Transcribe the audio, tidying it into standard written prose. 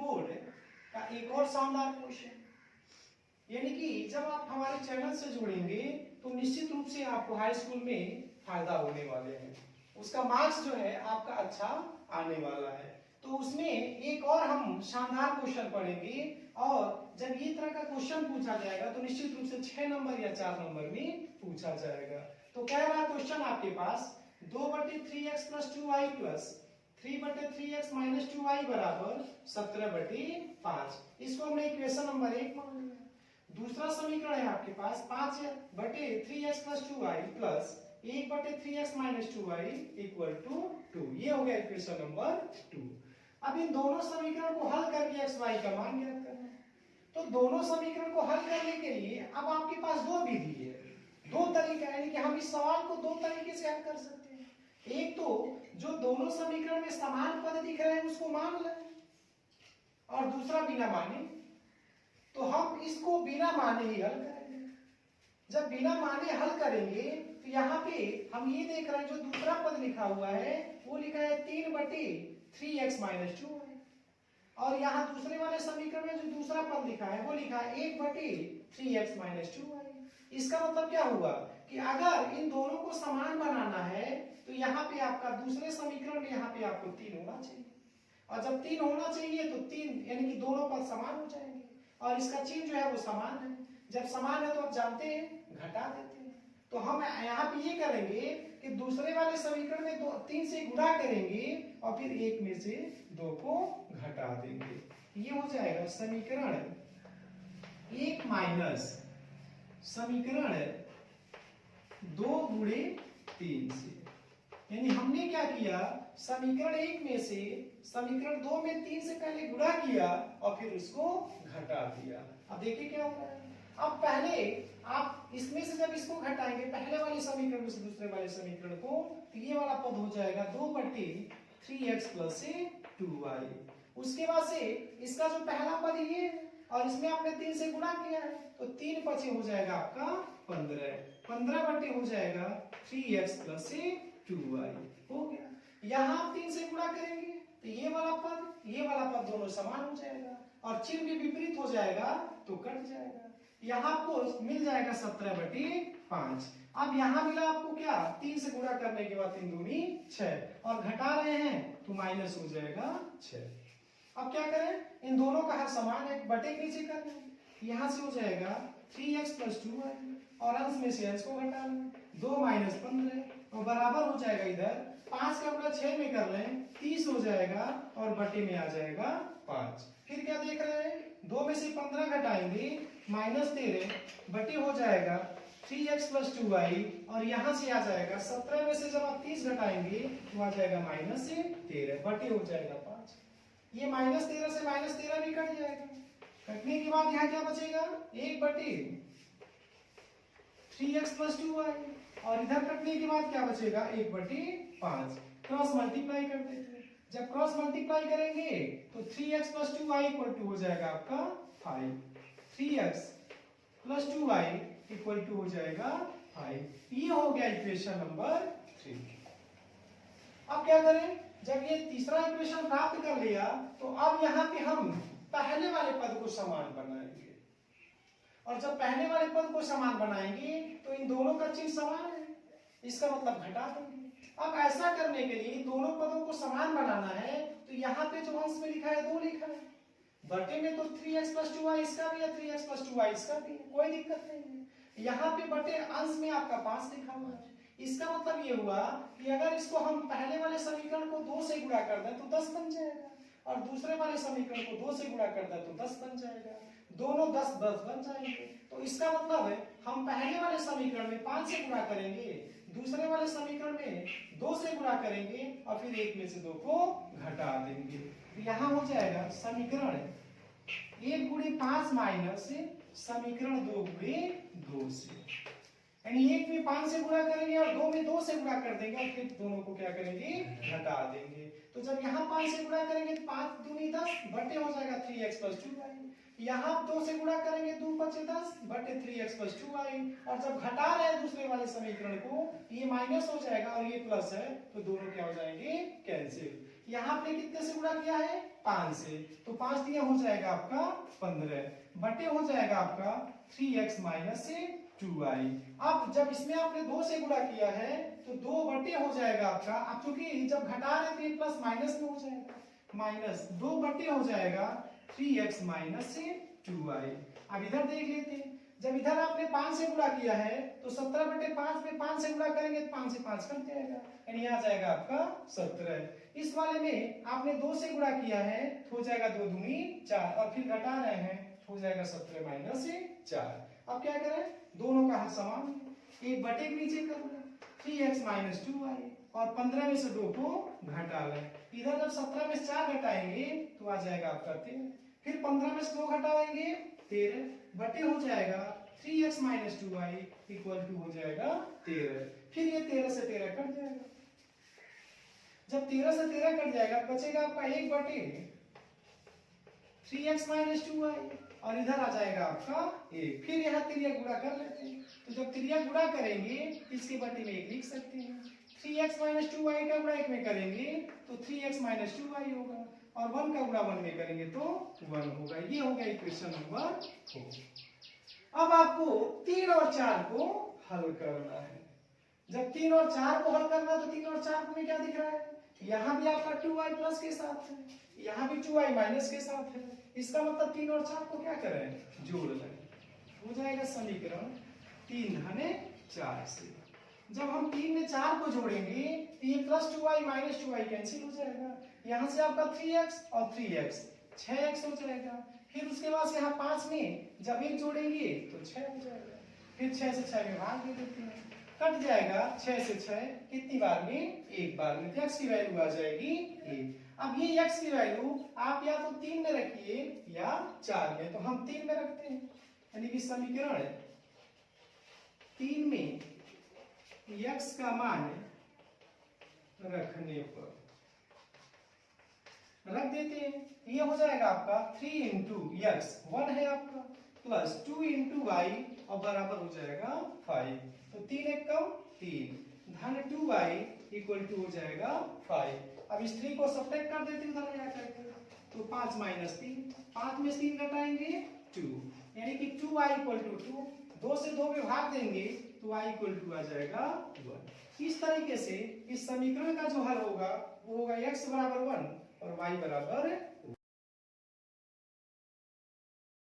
Board का एक और शानदार क्वेश्चन, यानी कि जब आप हमारे चैनल से जुड़ेंगे तो निश्चित रूप से आपको हाई स्कूल में फायदा होने वाले हैं, उसका मार्क्स जो है आपका अच्छा आने वाला है। तो उसमें एक और हम शानदार क्वेश्चन पढ़ेंगे, और जब ये तरह का क्वेश्चन पूछा जाएगा तो निश्चित रूप से 6 नंबर या 4 नंबर में पूछा जाएगा। तो कह रहा क्वेश्चन आपके पास 2/3x + 2y plus 3/3x - 2y बराबर 17/5। इसको हमने इक्वेशन नंबर 1 मान लिया। दूसरा समीकरण है आपके पास 5/3x + 2y plus 1/3x - 2y = 2। ये हो गया इक्वेशन नंबर 2। अब इन दोनों समीकरण को हल करके x y का मान ज्ञात करना है। तो दोनों समीकरण को हल करने के लिए अब आपके पास दो विधि है, दो तरीका, यानी कि हम इस सवाल को दो तरीके से हल कर सकते हैं। एक तो जो दोनों समीकरण में समान पद दिख रहे हैं उसको मान लें, और दूसरा बिना माने। तो हम इसको बिना माने ही हल करेंगे। जब बिना माने हल करेंगे तो यहाँ पे हम ये देख रहे हैं जो दूसरा पद लिखा हुआ है वो लिखा है 3/3x - 2y, और यहाँ दूसरे वाले समीकरण में जो दूसरा पद लिखा है वो लिखा है 1/3x - 2y। इसका मतलब क्या हुआ कि अगर इन दोनों को समान बनाना है तो यहाँ पे आपका दूसरे समीकरण में यहाँ पे आपको 3 होना चाहिए, और जब 3 होना चाहिए तो 3 यानी कि दोनों पद समान हो जाएंगे, और इसका चिन्ह जो है वो समान है। जब समान है तो आप जानते हैं घटा देते हैं। तो हम यहाँ पे ये करेंगे कि दूसरे वाले समीकरण में 3 से गुणा करेंगे और फिर 1 में से 2 को घटा देंगे। ये हो जाएगा समीकरण 1 माइनस समीकरण 2 गुणे 3 से। यानी हमने क्या किया, समीकरण 1 में से समीकरण 2 में 3 से पहले गुणा किया और फिर उसको घटा दिया। अब देखिए क्या हो रहा है। अब पहले आप इसमें से जब इसको घटाएंगे पहले वाले समीकरण से दूसरे वाले समीकरण को, तो ये वाला पद हो जाएगा 2/3x + 2y। उसके बाद से इसका जो पहला पद ये और इसमें आपने 3 से गुणा किया है तो 3 पचे हो जाएगा आपका 15। 15 हो जाएगा 3x + 2y हो गया। यहाँ आप 3 से गुणा करेंगे तो ये वाला पद दोनों समान हो जाएगा, और चिन्ह भी विपरीत हो जाएगा तो कट जाएगा। यहाँ आपको मिल जाएगा 17/5। अब यहाँ मिला आपको क्या, 3 से गुणा करने के बाद 3 दूनी 6, और घटा रहे हैं तो माइनस हो जाएगा 6। अब क्या करें, इन दोनों का हर समान है, बटे के नीचे कर लें। यहाँ से हो जाएगा 3x + 2y, और अंश में से अंश को घटा लें, 2 - 15, और बराबर हो जाएगा इधर 5 का गुणा 6 में कर लें 30 हो जाएगा, और बटे में आ जाएगा 5। फिर क्या देख रहे हैं, 2 में से 15 घटाएंगे -13, बटे हो जाएगा 3x + 2y, और यहाँ से आ जाएगा 17 में से जब आप 30 घटाएंगे तो आ जाएगा -13, बटे हो जाएगा 5। ये -13 से -13 भी कट जाएगा। कटने के बाद यहाँ क्या बचेगा, 1/3x + 2y, और इधर कटने के बाद क्या बचेगा 1/5। क्रॉस मल्टीप्लाई कर देते हैं। जब क्रॉस मल्टीप्लाई करेंगे तो 3x + 2y = हो जाएगा आपका 5। 3x + 2y = हो जाएगा 5। ये हो गया इक्वेशन नंबर 3। अब क्या करें, जब ये तीसरा इक्वेशन प्राप्त कर लिया तो अब यहाँ पे हम पहले वाले पद को समान बनाएंगे, और जब पहले वाले पद को समान बनाएंगे तो इन दोनों का चिन्ह समान है, इसका मतलब घटा देंगे। अब ऐसा करने के लिए दोनों पदों को समान बनाना है तो यहाँ पे जो अंश में लिखा है 2 लिखा है, बटे में तो 3x + 2y इसका भी है, 3x + 2y इसका भी है, कोई दिक्कत नहीं है। यहाँ पे बटे अंश में आपका 5 लिखा हुआ है। इसका मतलब ये हुआ कि अगर इसको हम पहले वाले समीकरण को 2 से गुणा कर दें तो 10 बन जाएगा, और दूसरे वाले समीकरण को 2 से गुणा कर दें तो 10 बन जाएगा, दोनों 10 10 बन जाएंगे। तो इसका मतलब है हम पहले वाले समीकरण में 5 से गुणा करेंगे, दूसरे वाले समीकरण में 2 से गुणा करेंगे, और फिर 1 में से 2 को घटा देंगे। तो यहाँ हो जाएगा समीकरण 1 × 5 माइनस समीकरण 2 × 2 से, यानी 1 में 5 से गुणा करेंगे और 2 में 2 से गुणा कर देंगे, और फिर दोनों को क्या करेंगे घटा देंगे। तो जब यहाँ 5 से गुणा करेंगे तो 5 दूनी 10, बटे हो जाएगा 3x + 2y। यहाँ 2 से गुणा करेंगे 2 × 5 = 10, बटे 3x + 2y, और जब घटा रहे हैं दूसरे वाले समीकरण को ये माइनस हो जाएगा और ये प्लस है तो दोनों क्या हो जाएंगे कैंसिल। यहाँ आपने कितने से गुणा किया है 5 से, तो 5 दिया हो जाएगा आपका 15 बटे हो जाएगा आपका 3x माइनस से 2y। अब जब इसमें आपने 2 से गुणा किया है तो 2 बटे हो जाएगा आपका, अब चूंकि जब घटा रहे तो ये प्लस माइनस में हो जाएगा, माइनस 2 बटे हो जाएगा 3x माइनस से 2y। अब इधर देख लेते हैं, जब इधर आपने 5 से गुणा किया है तो 17 बटे 5 में 5 से गुणा करेंगे तो 5 से 5 कट जाएगा, यानी आ जाएगा आपका 17। इस वाले में आपने 2 से गुणा किया है तो हो जाएगा 2 दूनी 4 और फिर घटा रहे हैं तो हो जाएगा 17 माइनस से 4। अब क्या करें, दोनों का हल समान है, एक बटे के नीचे कर लो 3x माइनस 2y और 15 में से 2 को घटा लें। इधर जब 17 में से 4 घटाएंगे तो आ जाएगा आपका 13, फिर 15 में से 2 घटाएंगे 13 बटे हो जाएगा 3x minus 2y equal to हो जाएगा 13। फिर ये 13 से 13 कट जाएगा, जब 13 से 13 कट जाएगा बचेगा आपका 1 बटे 3x माइनस 2y और इधर आ जाएगा आपका 1। फिर यहाँ त्रिया गुणा कर लेते हैं, तो जब त्रिया गुणा करेंगे इसके बटे में 1 लिख सकते हैं। 3x माइनस 2y का गुणा 1 में करेंगे तो 3x माइनस 2y होगा और 1 का गुणा 1 में करेंगे तो 1 होगा। ये हो गया इक्वेशन नंबर 4। अब आपको 3 और 4 को हल करना है। जब 3 और 4 को हल करना है तो 3 और 4 में क्या दिख रहा है, यहाँ भी आपका 2y प्लस के साथ है, यहाँ भी 2y माइनस के साथ है। इसका मतलब 3 और 4 को क्या करें, जोड़ लें, हो जाएगा समीकरण 3 धने 4 से। जब हम 3 में 4 को जोड़ेंगे तो ये plus 2y minus 2y cancel हो जाएगा, यहाँ से आपका 3x और 3x 6x हो जाएगा। फिर उसके बाद यहाँ 5 में जब 1 जोड़ेंगे तो 6 हो जाएगा, फिर 6 से 6 में भाग दे देते हैं, कट जाएगा 6 से 6 कितनी बार में, एक बार में, तो x की वैल्यू आ जाएगी 1। अब ये x की वैल्यू आप या तो 3 में रखिए या 4 में, तो हम 3 में रखते हैं, यानी कि समीकरण 3 में x का मान रखने पर रख देते हैं, ये हो जाएगा आपका 3 इंटू x 1 है आपका प्लस 2 इंटू y और बराबर हो जाएगा 5, तो 3 एक कम 3 धन 2y इक्वल टू हो जाएगा 5। अब इस 3 को सब्ट्रैक्ट कर देते हैं उधर ले जाकर, तो 5 माइनस 3, 5 में 3 घटाएंगे 2, यानी कि 2y इक्वल टू 2, 2 से 2 में भाग देंगे तो y इक्वल टू आ जाएगा 1। इस तरीके से इस समीकरण का जो हल होगा वो होगा x बराबर 1 और y बराबर